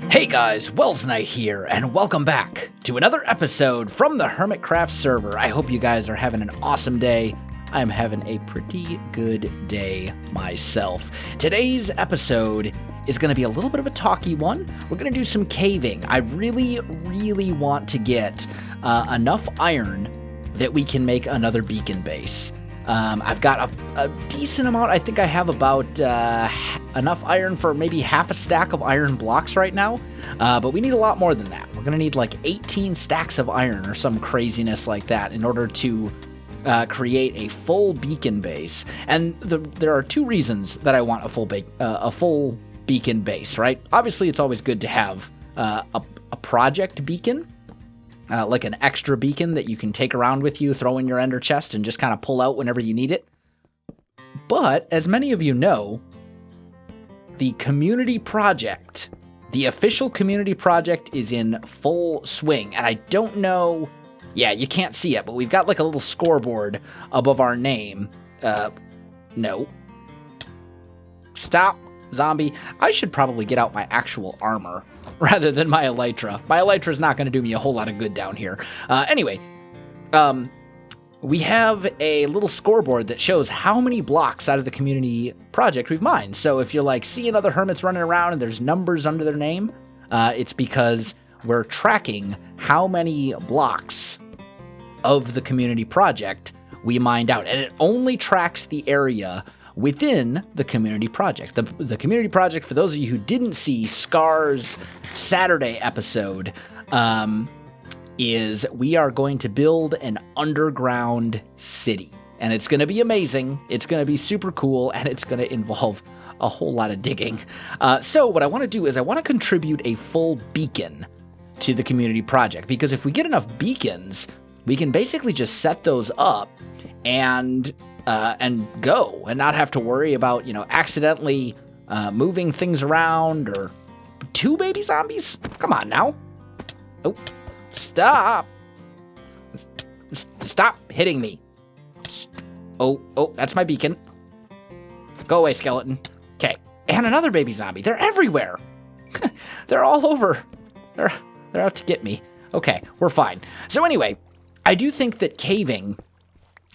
Hey guys, Welsknight here, and welcome back to another episode from the Hermitcraft server. I hope you guys are having an awesome day. I'm having a pretty good day myself. Today's episode is going to be a little bit of a talky one. We're going to do some caving. I really want to get enough iron that we can make another beacon base. I've got a decent amount. I think I have about enough iron for maybe half a stack of iron blocks right now, but we need a lot more than that. We're going to need like 18 stacks of iron or some craziness like that in order to create a full beacon base. And there are two reasons that I want a full beacon base, right? Obviously, it's always good to have a project beacon. Like an extra beacon that you can take around with you, throw in your ender chest, and just kind of pull out whenever you need it. But, as many of you know, the community project, the official community project, is in full swing. And I don't know, yeah, you can't see it, but we've got like a little scoreboard above our name. No. Stop, zombie. I should probably get out my actual armor rather than my elytra. My elytra is not going to do me a whole lot of good down here. Anyway, we have a little scoreboard that shows how many blocks out of the community project we've mined. So if you're like seeing other hermits running around and there's numbers under their name, it's because we're tracking how many blocks of the community project we mined out. And it only tracks the area within the community project. The community project, for those of you who didn't see Scar's Saturday episode, is we are going to build an underground city. And it's going to be amazing, it's going to be super cool, and it's going to involve a whole lot of digging. So what I want to do is I want to contribute a full beacon to the community project, because if we get enough beacons, we can basically just set those up and go and not have to worry about, accidentally moving things around or two baby zombies. Come on now. Oh, stop. Stop hitting me. Oh, that's my beacon. Go away, skeleton. Okay. And another baby zombie. They're everywhere. They're all over. They're out to get me. Okay, we're fine. So anyway, I do think that caving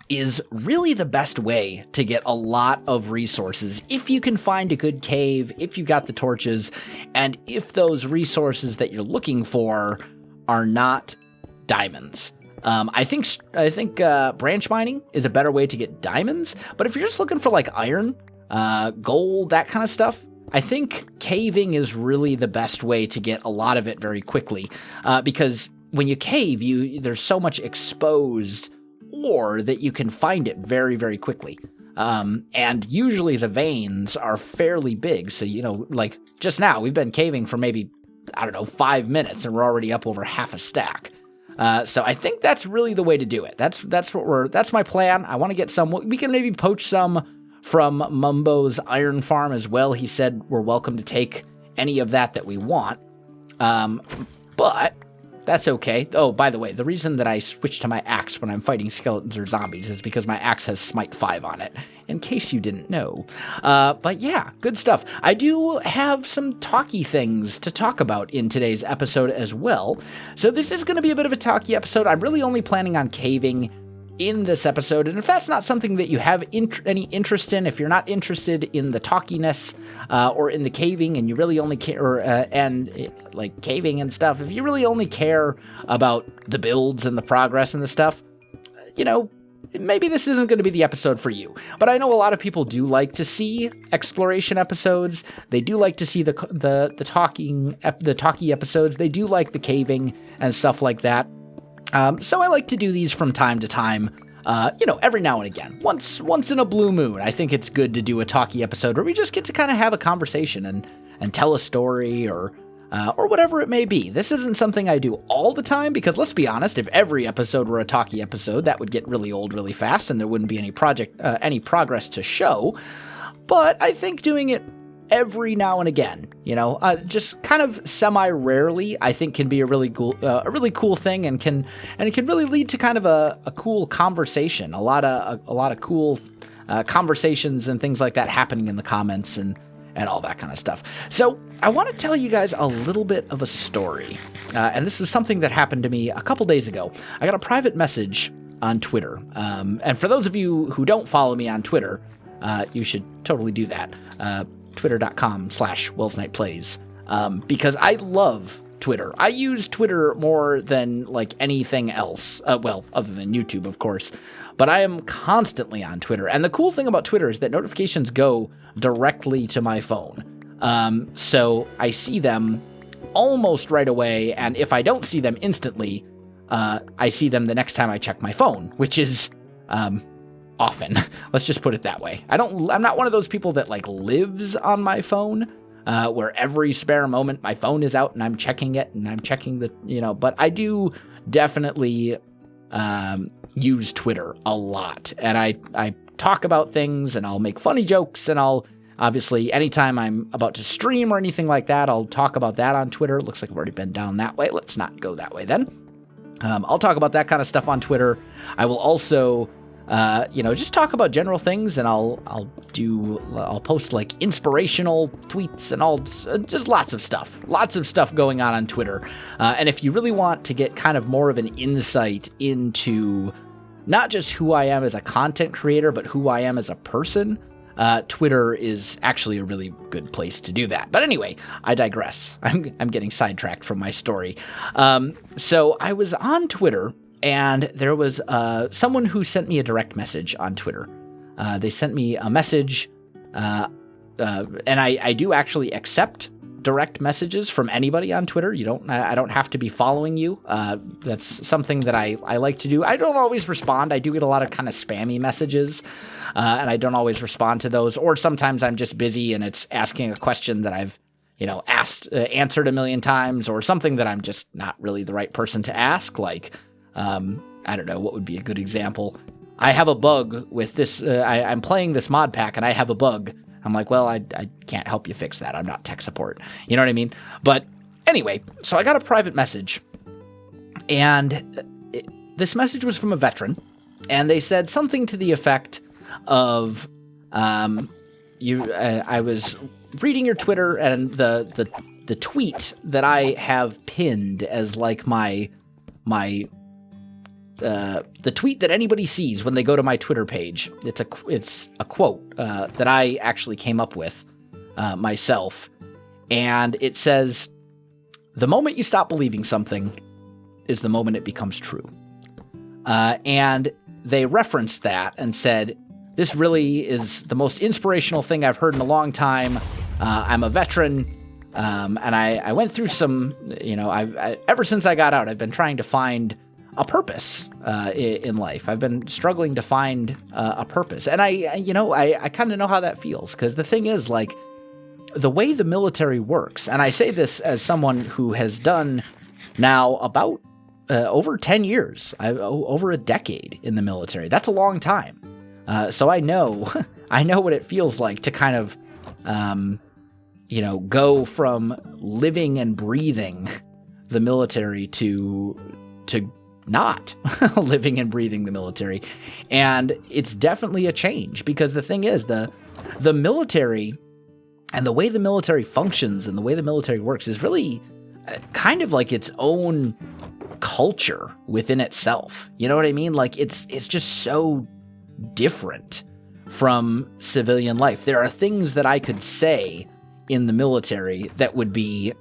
is really the best way to get a lot of resources if you can find a good cave, if you got the torches, and if those resources that you're looking for are not diamonds. I think branch mining is a better way to get diamonds, but if you're just looking for like iron, gold, that kind of stuff, I think caving is really the best way to get a lot of it very quickly, because when you cave, there's so much exposed ore that you can find it very, very quickly. And usually the veins are fairly big. So, like just now, we've been caving for maybe, 5 minutes, and we're already up over half a stack. So I think that's really the way to do it. That's my plan. I want to get some. We can maybe poach some from Mumbo's iron farm as well. He said we're welcome to take any of that we want. But that's okay. Oh, by the way, the reason that I switch to my axe when I'm fighting skeletons or zombies is because my axe has Smite 5 on it, in case you didn't know. But yeah, good stuff. I do have some talky things to talk about in today's episode as well. So this is going to be a bit of a talky episode. I'm really only planning on caving in this episode, and if that's not something that you have any interest in, if you're not interested in the talkiness or in the caving, and you really only care and like caving and stuff, if you really only care about the builds and the progress and the stuff, maybe this isn't going to be the episode for you. But I know a lot of people do like to see exploration episodes. They do like to see the talky episodes. They do like the caving and stuff like that. So I like to do these from time to time, every now and again. Once in a blue moon, I think it's good to do a talky episode where we just get to kind of have a conversation and tell a story or whatever it may be. This isn't something I do all the time, because let's be honest, if every episode were a talky episode, that would get really old really fast and there wouldn't be any progress to show. But I think doing it every now and again, just kind of semi-rarely, I think can be a really cool thing, and it can really lead to kind of a cool conversation, a lot of cool conversations and things like that happening in the comments, and and all that kind of stuff. So I want to tell you guys a little bit of a story. And this was something that happened to me a couple days ago. I got a private message on Twitter. And for those of you who don't follow me on Twitter, you should totally do that. Twitter.com/WelsknightPlays. Because I love Twitter. I use Twitter more than like anything else. Well, other than YouTube, of course. But I am constantly on Twitter. And the cool thing about Twitter is that notifications go directly to my phone. So I see them almost right away. And if I don't see them instantly, I see them the next time I check my phone, which is often. Let's just put it that way. I'm not one of those people that like lives on my phone, where every spare moment my phone is out and I'm checking it and I'm checking but I do definitely use Twitter a lot. And I talk about things and I'll make funny jokes and I'll obviously anytime I'm about to stream or anything like that, I'll talk about that on Twitter. It looks like I've already been down that way. Let's not go that way then. I'll talk about that kind of stuff on Twitter. I will also just talk about general things, and I'll post like inspirational tweets and just lots of stuff going on Twitter. And if you really want to get kind of more of an insight into not just who I am as a content creator, but who I am as a person, Twitter is actually a really good place to do that. But anyway, I digress. I'm getting sidetracked from my story. So I was on Twitter, and there was someone who sent me a direct message on Twitter. They sent me a message, and I do actually accept direct messages from anybody on Twitter. I don't have to be following you. That's something that I like to do. I don't always respond. I do get a lot of kind of spammy messages, and I don't always respond to those. Or sometimes I'm just busy and it's asking a question that I've answered a million times, or something that I'm just not really the right person to ask. Like, I don't know, what would be a good example? I have a bug with this. I'm playing this mod pack and I have a bug. I'm like, well, I can't help you fix that. I'm not tech support. You know what I mean? But anyway, so I got a private message, and this message was from a veteran, and they said something to the effect of, I was reading your Twitter, and the tweet that I have pinned as like the tweet that anybody sees when they go to my Twitter page. It's a quote that I actually came up with myself, and it says, "The moment you stop believing something is the moment it becomes true." And they referenced that and said, "This really is the most inspirational thing I've heard in a long time. I'm a veteran, and I went through some, ever since I got out, I've been trying to find a purpose in life. I've been struggling to find a purpose." And I kind of know how that feels, because the thing is, like, the way the military works, and I say this as someone who has done now about over 10 years, over a decade in the military. That's a long time. So I know what it feels like to kind of, go from living and breathing the military to not living and breathing the military. And it's definitely a change, because the thing is, the military and the way the military functions and the way the military works is really kind of like its own culture within itself. You know what I mean? Like, it's just so different from civilian life. There are things that I could say in the military that would be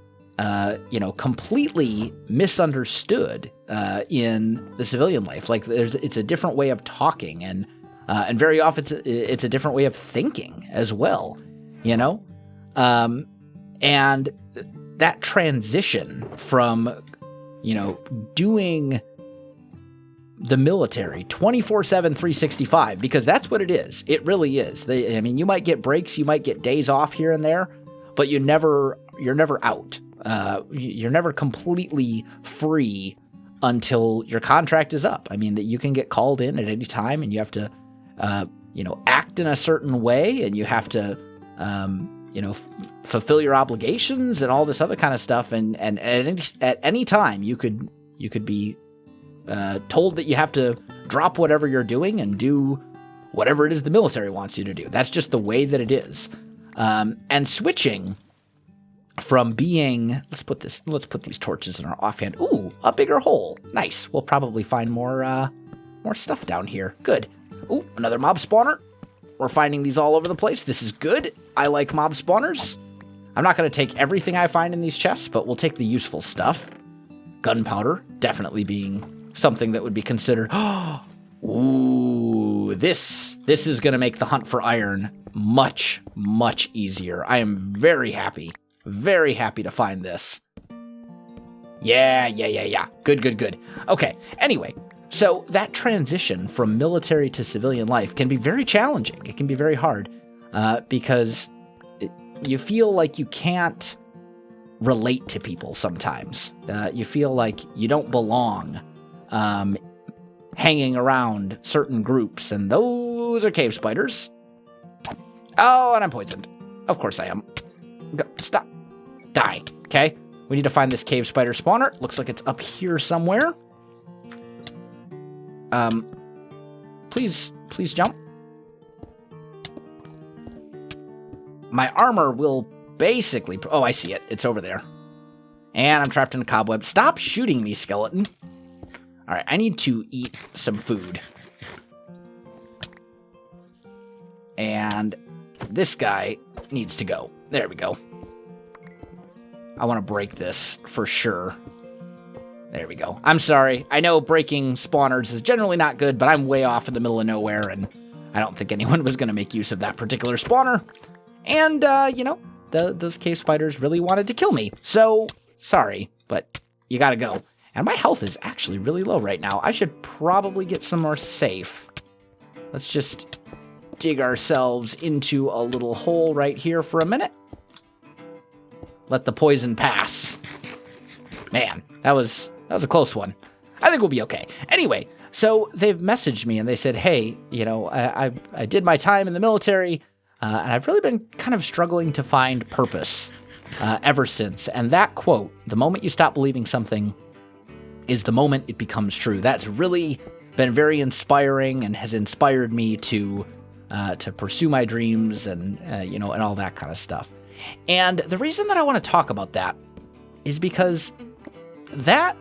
completely misunderstood in the civilian life. Like, it's a different way of talking, and very often it's a different way of thinking as well, and that transition from, doing the military 24/7, 365, because that's what it is. It really is. You might get breaks, you might get days off here and there, but you're never out. You're never completely free until your contract is up. I mean, that you can get called in at any time, and you have to, act in a certain way, and you have to, fulfill your obligations and all this other kind of stuff. And at any time you could be told that you have to drop whatever you're doing and do whatever it is the military wants you to do. That's just the way that it is. And switching from being, let's put these torches in our offhand. Ooh, a bigger hole. Nice. We'll probably find more stuff down here. Good. Ooh, another mob spawner. We're finding these all over the place. This is good. I like mob spawners. I'm not going to take everything I find in these chests, but we'll take the useful stuff. Gunpowder, definitely being something that would be considered. Ooh, this is going to make the hunt for iron much, much easier. I am very happy to find this. Yeah. Good. Okay, anyway, so that transition from military to civilian life can be very challenging. It can be very hard because you feel like you can't relate to people sometimes. You feel like you don't belong hanging around certain groups, and those are cave spiders. Oh, and I'm poisoned. Of course I am. Stop. Die. Okay. We need to find this cave spider spawner. Looks like it's up here somewhere. Please jump. My armor will basically... Oh, I see it. It's over there. And I'm trapped in a cobweb. Stop shooting me, skeleton. All right, I need to eat some food. And this guy needs to go. There we go. I want to break this for sure. There we go. I'm sorry. I know breaking spawners is generally not good, but I'm way off in the middle of nowhere, and I don't think anyone was going to make use of that particular spawner. And, those cave spiders really wanted to kill me. So, sorry, but you gotta go. And my health is actually really low right now. I should probably get some more safe. Let's just dig ourselves into a little hole right here for a minute. Let the poison pass. Man, that was a close one. I think we'll be okay. Anyway, so they've messaged me and they said, hey, I did my time in the military, and I've really been kind of struggling to find purpose ever since. And that quote, the moment you stop believing something is the moment it becomes true. That's really been very inspiring and has inspired me to pursue my dreams and all that kind of stuff. And the reason that I want to talk about that is because that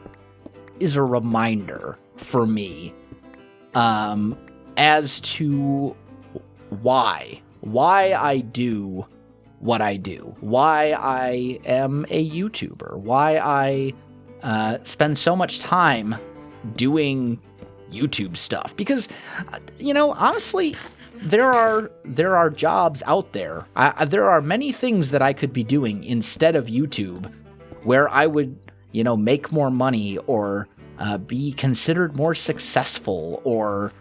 is a reminder for me as to why I do what I do, why I am a YouTuber, why I spend so much time doing YouTube stuff. Because, honestly, there are jobs out there. There are many things that I could be doing instead of YouTube where I would, make more money or be considered more successful or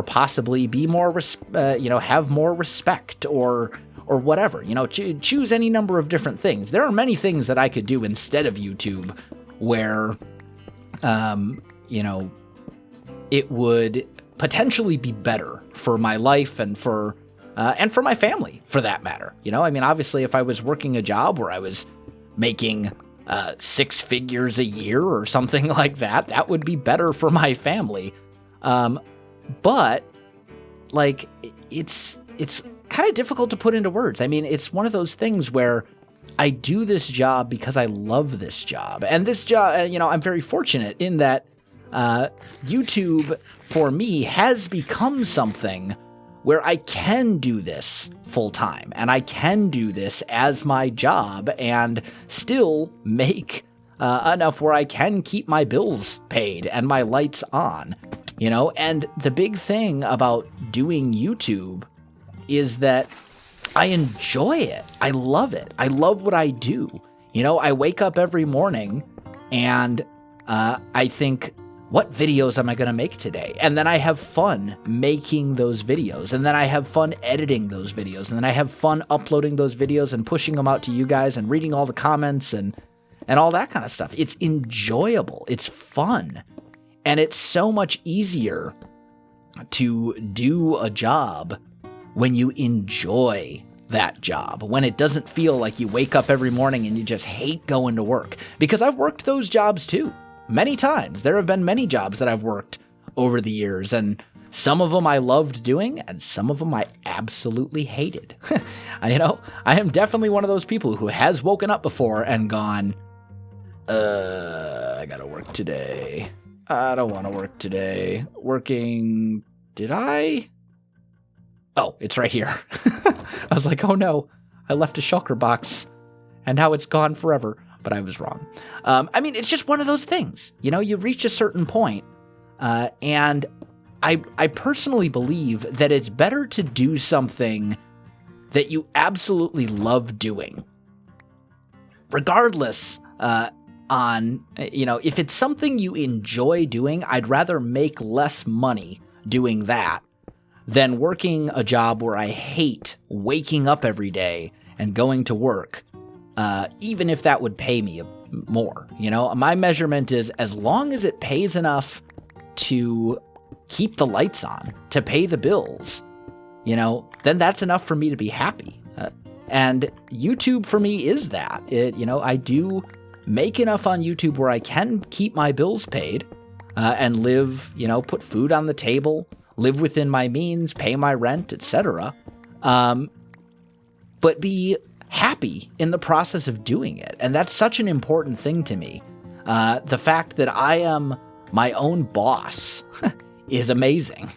possibly be more, have more respect or whatever. Choose any number of different things. There are many things that I could do instead of YouTube where, it would potentially be better for my life and for my family, for that matter. Obviously, if I was working a job where I was making 6 figures a year or something like that, that would be better for my family. But it's kind of difficult to put into words. It's one of those things where I do this job because I love this job. And this job, I'm very fortunate in that YouTube for me has become something where I can do this full time and I can do this as my job and still make enough where I can keep my bills paid and my lights on, and the big thing about doing YouTube is that I enjoy it. I love it. I love what I do. I wake up every morning and I think, what videos am I going to make today? And then I have fun making those videos. And then I have fun editing those videos. And then I have fun uploading those videos and pushing them out to you guys and reading all the comments and all that kind of stuff. It's enjoyable. It's fun. And it's so much easier to do a job when you enjoy that job, when it doesn't feel like you wake up every morning and you just hate going to work. Because I've worked those jobs too. Many times. There have been many jobs that I've worked over the years, and Some of them I loved doing, and some of them I absolutely hated. I am definitely one of those people who has woken up before and gone, I gotta work today. I don't want to work today. Working, did I? Oh, it's right here. I was like, oh no, I left a shulker box, and now it's gone forever. But I was wrong. It's just one of those things. You reach a certain point, and I personally believe that it's better to do something that you absolutely love doing, regardless if it's something you enjoy doing. I'd rather make less money doing that than working a job where I hate waking up every day and going to work, even if that would pay me more. My measurement is as long as it pays enough to keep the lights on, to pay the bills, then that's enough for me to be happy. And YouTube for me is that. I do make enough on YouTube where I can keep my bills paid and live, put food on the table, live within my means, pay my rent, etc. But be happy in the process of doing it. And that's such an important thing to me. The fact that I am my own boss is amazing.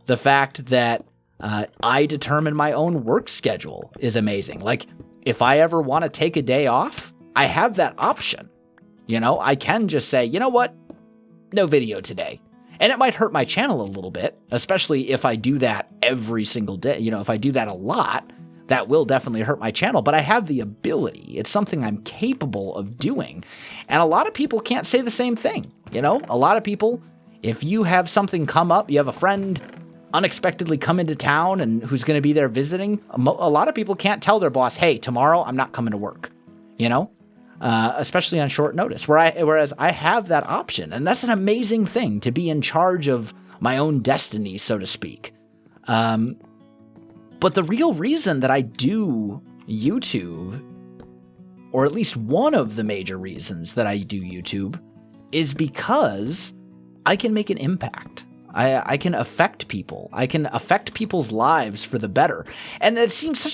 The fact that I determine my own work schedule is amazing. Like, if I ever want to take a day off, I have that option. I can just say, you know what? No video today. And it might hurt my channel a little bit, especially if I do that every single day. If I do that a lot, that will definitely hurt my channel, but I have the ability. It's something I'm capable of doing. And a lot of people can't say the same thing. A lot of people, if you have something come up, you have a friend unexpectedly come into town and who's going to be there visiting, a lot of people can't tell their boss, hey, tomorrow I'm not coming to work, especially on short notice, whereas I have that option. And that's an amazing thing, to be in charge of my own destiny, so to speak. But the real reason that I do YouTube, or at least one of the major reasons that I do YouTube, is because I can make an impact. I can affect people. I can affect people's lives for the better. And it seems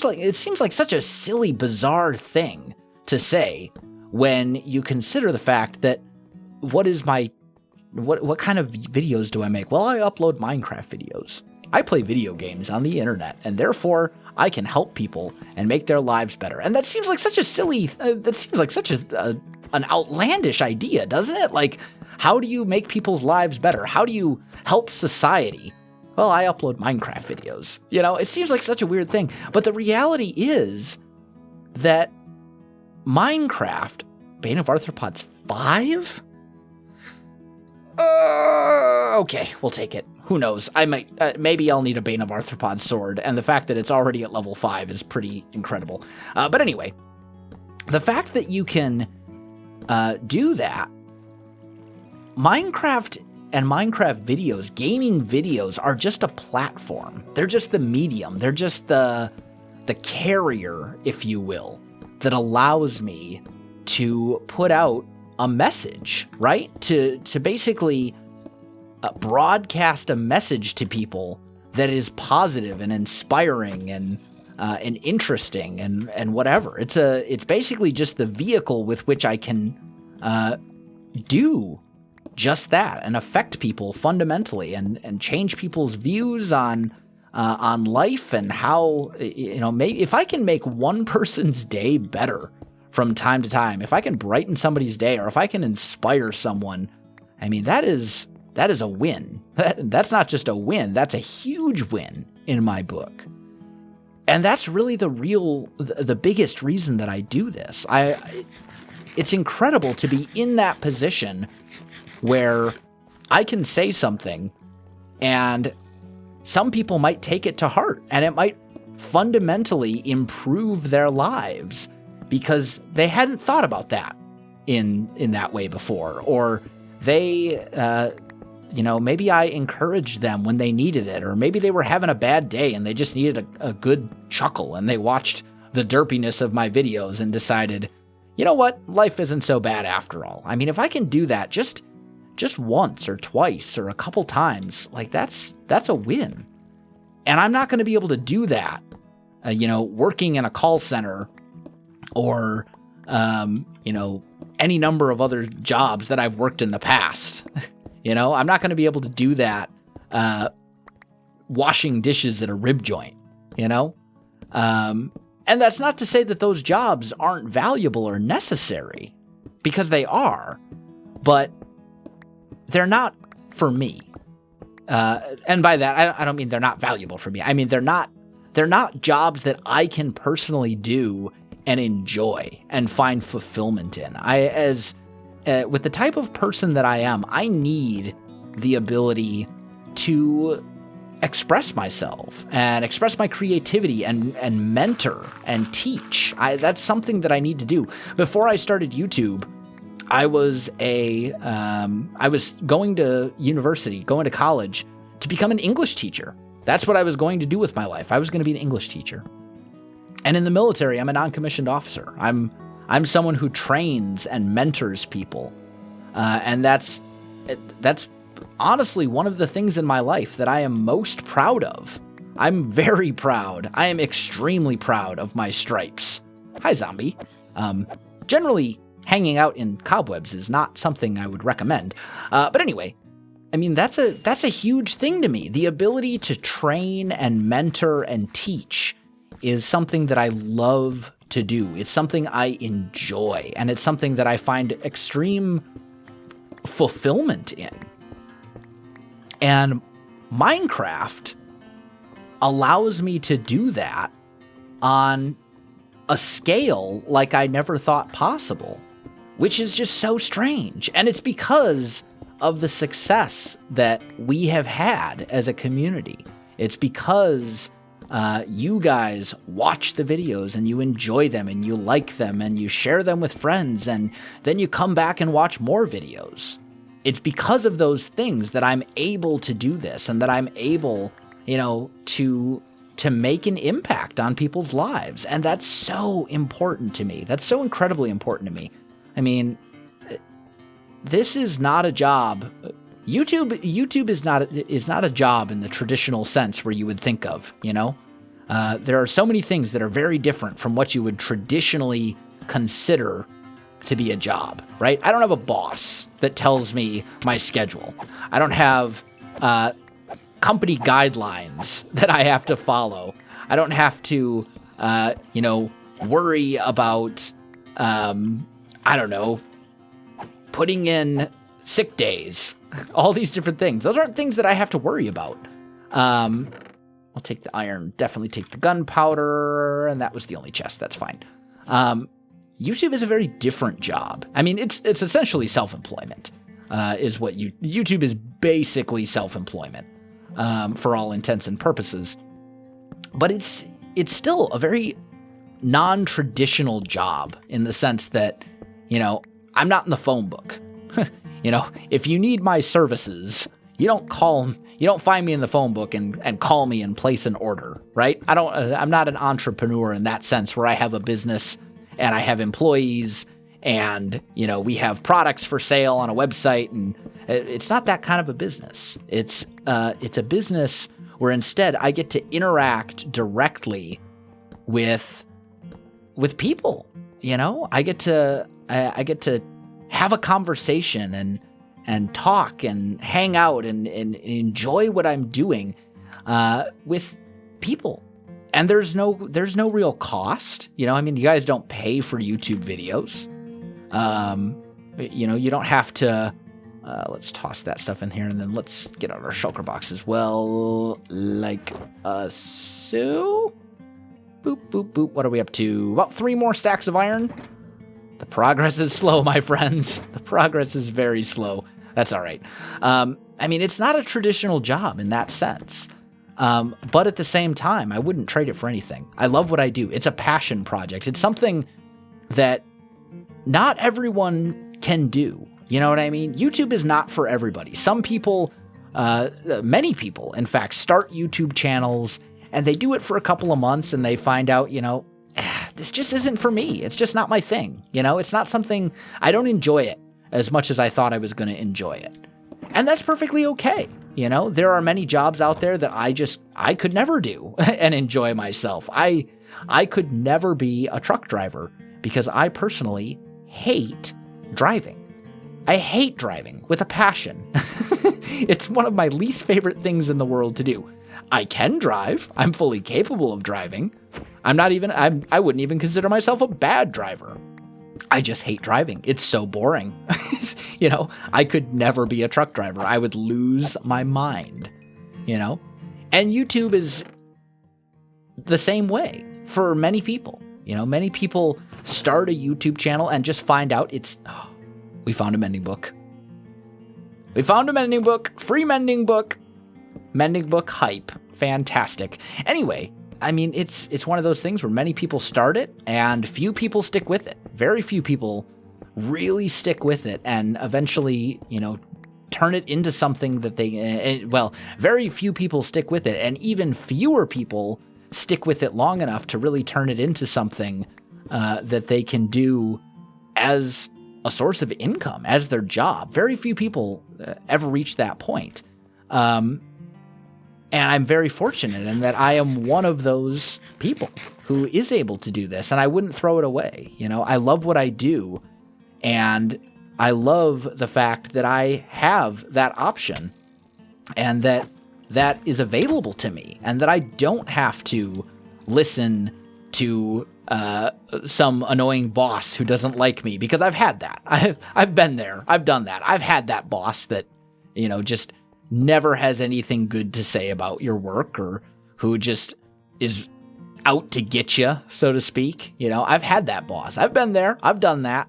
like such a silly, bizarre thing to say when you consider the fact that what kind of videos do I make? Well, I upload Minecraft videos. I play video games on the internet, and therefore I can help people and make their lives better. And that seems like such a silly, an outlandish idea, doesn't it? Like, how do you make people's lives better? How do you help society? Well, I upload Minecraft videos. It seems like such a weird thing. But the reality is that Minecraft, Bane of Arthropods 5? Okay, we'll take it. Who knows? I might, maybe I'll need a Bane of Arthropods sword, and the fact that it's already at level 5 is pretty incredible. But anyway, the fact that you can do that, Minecraft and Minecraft videos, gaming videos, are just a platform. They're just the medium. They're just the carrier, if you will, that allows me to put out a message, right? To basically broadcast a message to people that is positive and inspiring and interesting and whatever. It's basically just the vehicle with which I can do just that and affect people fundamentally and change people's views on life and how, maybe if I can make one person's day better from time to time, if I can brighten somebody's day, or if I can inspire someone, that is a win. That's not just a win, that's a huge win in my book. And that's really the biggest reason that I do this. It's incredible to be in that position where I can say something and some people might take it to heart, and it might fundamentally improve their lives because they hadn't thought about that in that way before, or they, maybe I encouraged them when they needed it, or maybe they were having a bad day and they just needed a good chuckle, and they watched the derpiness of my videos and decided, you know what, life isn't so bad after all. If I can do that, just just once or twice or a couple times, like that's a win. And I'm not going to be able to do that, working in a call center or, any number of other jobs that I've worked in the past. I'm not going to be able to do that washing dishes at a rib joint, And that's not to say that those jobs aren't valuable or necessary, because they are, but they're not for me. And by that, I don't mean they're not valuable for me. I mean, they're not jobs that I can personally do and enjoy and find fulfillment in. With the type of person that I am, I need the ability to express myself and express my creativity and mentor and teach. That's something that I need to do. Before I started YouTube, I was going to college to become an English teacher. That's what I was going to do with my life. I was going to be an English teacher. And in the military, I'm a non-commissioned officer. I'm someone who trains and mentors people. And that's honestly one of the things in my life that I am most proud of. I'm very proud. I am extremely proud of my stripes. Hi, zombie. Generally, hanging out in cobwebs is not something I would recommend. But anyway, I mean, that's a huge thing to me. The ability to train and mentor and teach is something that I love to do. It's something I enjoy, and it's something that I find extreme fulfillment in. And Minecraft allows me to do that on a scale like I never thought possible, which is just so strange. And it's because of the success that we have had as a community. It's because you guys watch the videos and you enjoy them and you like them and you share them with friends, and then you come back and watch more videos. It's because of those things that I'm able to do this, and that I'm able, to make an impact on people's lives. And that's so important to me. That's so incredibly important to me. I mean, this is not a job. YouTube is not a job in the traditional sense where you would think of, There are so many things that are very different from what you would traditionally consider to be a job, right? I don't have a boss that tells me my schedule. I don't have company guidelines that I have to follow. I don't have to, worry about, putting in sick days, all these different things. Those aren't things that I have to worry about. I'll take the iron, definitely take the gunpowder, and that was the only chest. That's fine. YouTube is a very different job. I mean, it's essentially self-employment, is what YouTube is basically self-employment, for all intents and purposes. But it's still a very non-traditional job in the sense that, I'm not in the phone book. If you need my services, you don't find me in the phone book and call me and place an order, right? I'm not an entrepreneur in that sense where I have a business and I have employees and, we have products for sale on a website, and it's not that kind of a business. It's a business where instead I get to interact directly with people, I get to have a conversation and talk and hang out and enjoy what I'm doing with people. And there's no real cost. You guys don't pay for YouTube videos. You don't have to. Let's toss that stuff in here, and then let's get out our shulker box as well, like so. Boop, boop, boop. What are we up to? About 3 more stacks of iron. The progress is slow, my friends. The progress is very slow. That's all right. It's not a traditional job in that sense. But at the same time, I wouldn't trade it for anything. I love what I do. It's a passion project. It's something that not everyone can do. You know what I mean? YouTube is not for everybody. Some people, many people, in fact, start YouTube channels and they do it for a couple of months and they find out, this just isn't for me. It's just not my thing. It's not something, I don't enjoy it. as much as I thought I was going to enjoy it. And that's perfectly okay. There are many jobs out there that I could never do and enjoy myself. I could never be a truck driver because I personally hate driving. I hate driving with a passion. It's one of my least favorite things in the world to do. I can drive. I'm fully capable of driving. I wouldn't even consider myself a bad driver. I just hate driving. It's so boring. I could never be a truck driver. I would lose my mind, And YouTube is the same way for many people. Many people start a YouTube channel and just find out we found a mending book. We found a mending book. Free mending book. Mending book hype. Fantastic. Anyway, it's one of those things where many people start it and few people stick with it. Very few people really stick with it and eventually, turn it into something that very few people stick with it, and even fewer people stick with it long enough to really turn it into something that they can do as a source of income, as their job. Very few people ever reach that point. And I'm very fortunate in that I am one of those people who is able to do this, and I wouldn't throw it away. I love what I do, and I love the fact that I have that option and that is available to me, and that I don't have to listen to some annoying boss who doesn't like me, because I've had that. I've been there. I've done that. I've had that boss that, just never has anything good to say about your work, or who just is out to get you, so to speak. I've had that boss. I've been there. I've done that.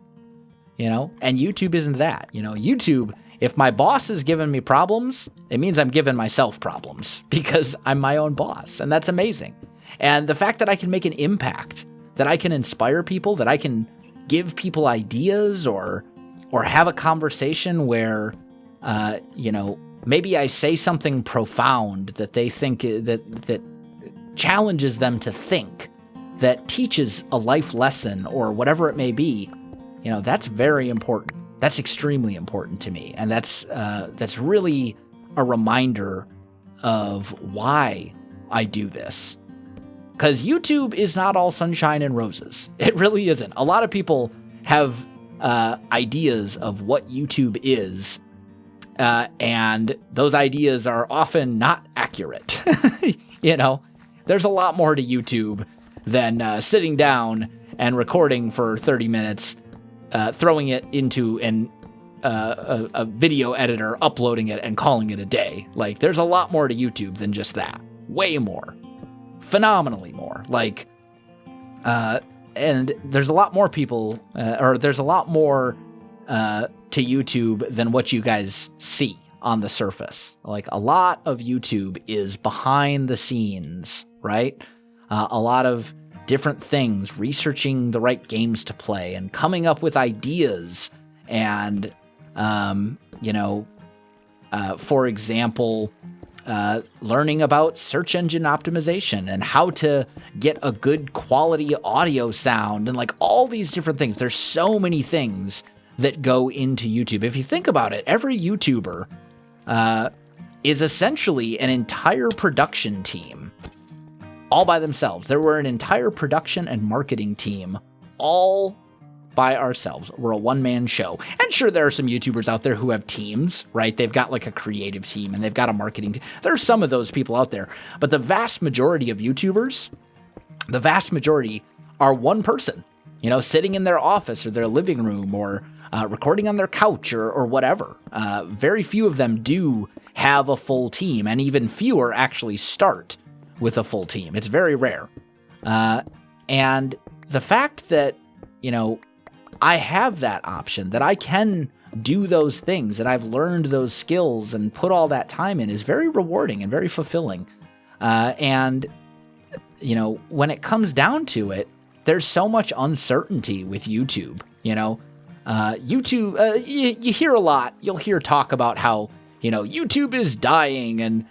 And YouTube isn't that. YouTube, if my boss is giving me problems, it means I'm giving myself problems, because I'm my own boss, and that's amazing. And the fact that I can make an impact, that I can inspire people, that I can give people ideas, or have a conversation where, maybe I say something profound that they think that challenges them to think, that teaches a life lesson or whatever it may be, that's very important. That's extremely important to me. And that's really a reminder of why I do this. Because YouTube is not all sunshine and roses. It really isn't. A lot of people have ideas of what YouTube is, and those ideas are often not accurate. There's a lot more to YouTube than sitting down and recording for 30 minutes, throwing it into a video editor, uploading it, and calling it a day. Like, there's a lot more to YouTube than just that. Way more. Phenomenally more. And there's a lot more people, or there's a lot more to YouTube than what you guys see on the surface. Like, a lot of YouTube is behind the scenes, right? A lot of different things, researching the right games to play and coming up with ideas and, for example, learning about search engine optimization and how to get a good quality audio sound and all these different things. There's so many things that go into YouTube. If you think about it, every YouTuber is essentially an entire production team all by themselves. There were an entire production and marketing team all by ourselves. We're a one-man show. And sure, there are some YouTubers out there who have teams, right? They've got a creative team and they've got a marketing team. There's some of those people out there. But the vast majority of YouTubers, the vast majority are one person, sitting in their office or their living room or recording on their couch or whatever. Very few of them do have a full team, and even fewer actually start with a full team. It's very rare. And the fact that, I have that option, that I can do those things, and I've learned those skills and put all that time in, is very rewarding and very fulfilling. And when it comes down to it, there's so much uncertainty with YouTube. YouTube, you hear a lot. You'll hear talk about how, YouTube is dying and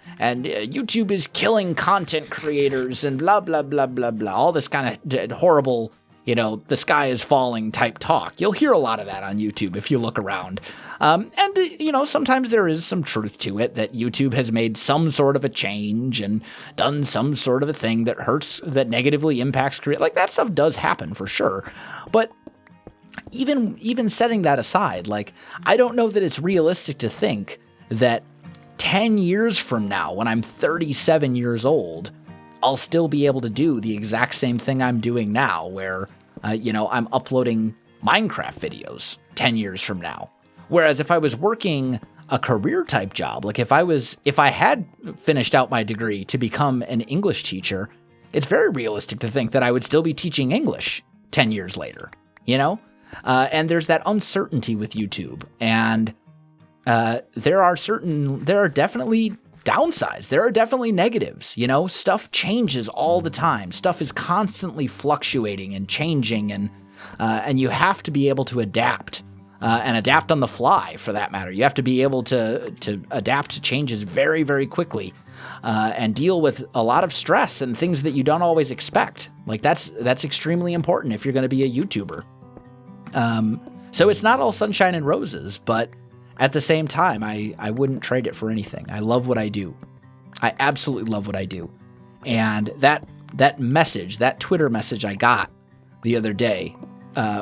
YouTube is killing content creators and blah, blah, blah, blah, blah. All this kind of horrible, the sky is falling type talk. You'll hear a lot of that on YouTube if you look around. And sometimes there is some truth to it that YouTube has made some sort of a change and done some sort of a thing that negatively impacts creators. Like, that stuff does happen for sure. But even setting that aside, like, I don't know that it's realistic to think that 10 years from now, when I'm 37 years old, I'll still be able to do the exact same thing I'm doing now, where, I'm uploading Minecraft videos 10 years from now. Whereas if I was working a career type job, like if I had finished out my degree to become an English teacher, it's very realistic to think that I would still be teaching English 10 years later, and there's that uncertainty with YouTube. And there are definitely downsides. There are definitely negatives. Stuff changes all the time. Stuff is constantly fluctuating and changing, and you have to be able to adapt, and adapt on the fly, for that matter. You have to be able to adapt to changes very, very quickly, and deal with a lot of stress and things that you don't always expect. Like, that's extremely important if you're going to be a YouTuber. So it's not all sunshine and roses, but at the same time, I wouldn't trade it for anything. I love what I do. I absolutely love what I do. And that message, that Twitter message I got the other day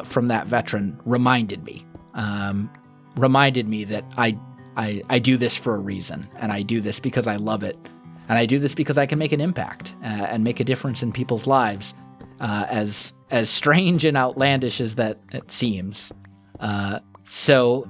from that veteran reminded me that I do this for a reason, and I do this because I love it, and I do this because I can make an impact and make a difference in people's lives, as strange and outlandish as that it seems. So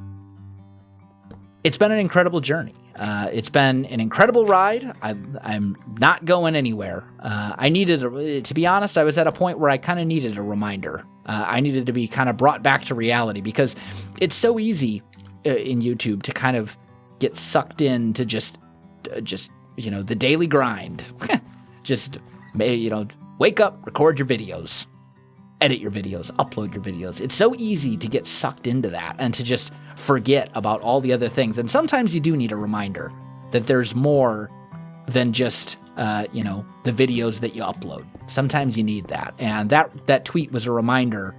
it's been an incredible journey. It's been an incredible ride. I'm not going anywhere. To be honest, I was at a point where I kind of needed a reminder. I needed to be kind of brought back to reality, because it's so easy in YouTube to kind of get sucked into just the daily grind. Just, wake up, record your videos, edit your videos, upload your videos. It's so easy to get sucked into that and to just forget about all the other things. And sometimes you do need a reminder that there's more than just, the videos that you upload. Sometimes you need that. And that tweet was a reminder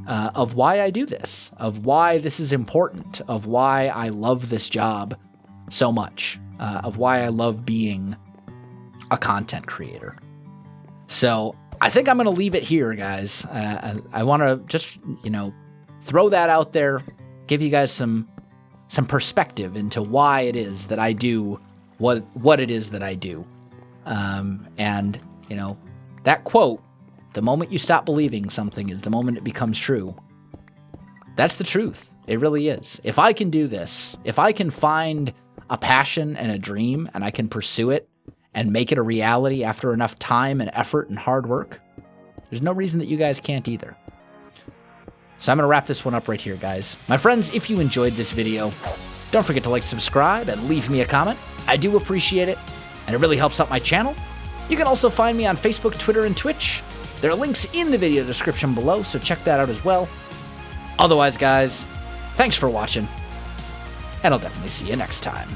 of why I do this, of why this is important, of why I love this job so much, of why I love being a content creator. So I think I'm going to leave it here, guys. I want to just, throw that out there, give you guys some perspective into why it is that I do what it is that I do. And that quote, the moment you stop believing something is the moment it becomes true. That's the truth. It really is. If I can do this, if I can find a passion and a dream and I can pursue it and make it a reality after enough time and effort and hard work, there's no reason that you guys can't either. So I'm going to wrap this one up right here, guys. My friends, if you enjoyed this video, don't forget to like, subscribe, and leave me a comment. I do appreciate it, and it really helps out my channel. You can also find me on Facebook, Twitter, and Twitch. There are links in the video description below, so check that out as well. Otherwise, guys, thanks for watching, and I'll definitely see you next time.